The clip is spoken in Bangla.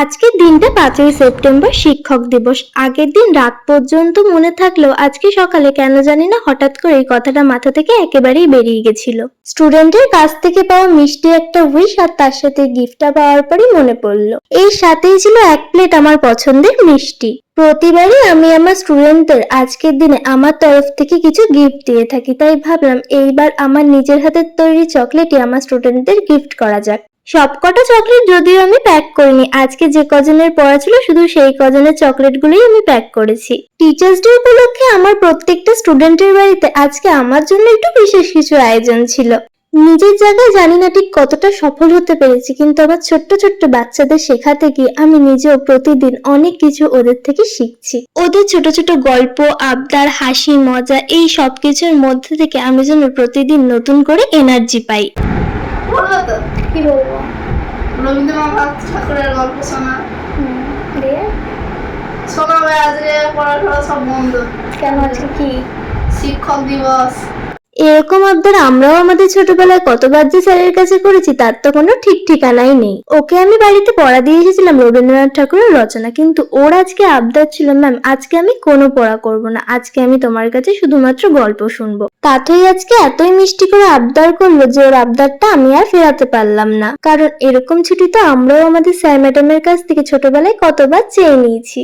আজকের দিনটা 5ই সেপ্টেম্বর, শিক্ষক দিবস। আগের দিন রাত পর্যন্ত মনে থাকলেও আজকে সকালে কেন জানি না হঠাৎ করে এই কথাটা মাথা থেকে একেবারেই বেরিয়ে গেছিল। স্টুডেন্টের কাছ থেকে পাওয়া মিষ্টি একটা উইশ আর তার সাথে গিফটটা পাওয়ার পরই মনে পড়লো এই সাথেই ছিল 1 প্লেট আমার পছন্দের মিষ্টি। প্রতিবারই আমি আমার স্টুডেন্টদের আজকের দিনে আমার তরফ থেকে কিছু গিফট দিয়ে থাকি, তাই ভাবলাম এইবার আমার নিজের হাতের তৈরি চকলেটই আমার স্টুডেন্টদের গিফট করা যাক। সবকটা চকলেট যদিও আমি প্যাক করিনি, আজকে যে কজনের পড়া ছিল শুধু সেই কজনের চকলেটগুলোই আমি প্যাক করেছি। টিচার্স ডে উপলক্ষে আমার প্রত্যেকটা স্টুডেন্টের বাড়িতে আজকে আমার জন্য একটু বিশেষ কিছু আয়োজন ছিল। নিজের জায়গায় জানি না ঠিক কতটা সফল হতে পেরেছি, কিন্তু আমার ছোট্ট ছোট্ট বাচ্চাদের শেখাতে গিয়ে আমি নিজেও প্রতিদিন অনেক কিছু ওদের থেকে শিখছি। ওদের ছোট ছোট গল্প, আবদার, হাসি, মজা এই সব কিছুর মধ্যে থেকে আমি যেন প্রতিদিন নতুন করে এনার্জি পাই। বললো তো কি বলবো? রবীন্দ্রনাথ ঠাকুরের গল্প শোনা দিয়ে শোনাবে। আজকে পড়াশোনা সব বন্ধ। কেন আজকে কি শিক্ষক দিবস। এরকম আবদার আমরাও আমাদের ছোটবেলায় কতবার যে স্যারের কাছে করেছি তার তো কোনো ঠিক ঠিকানাই নেই। ওকে আমি বাড়িতে পড়া দিয়ে এসেছিলাম রবীন্দ্রনাথ ঠাকুরের রচনা, কিন্তু ওর আজকে আবদার ছিল, ম্যাম আজকে আমি কোনো পড়া করব না, আজকে আমি তোমার কাছে শুধুমাত্র গল্প শুনবো। তাতেই আজকে এতই মিষ্টি করে আবদার করলো যে ওর আবদারটা আমি আর ফেরাতে পারলাম না, কারণ এরকম ছুটি তো আমরাও আমাদের স্যার ম্যাডামের কাছ থেকে ছোটবেলায় কতবার চেয়ে নিয়েছি।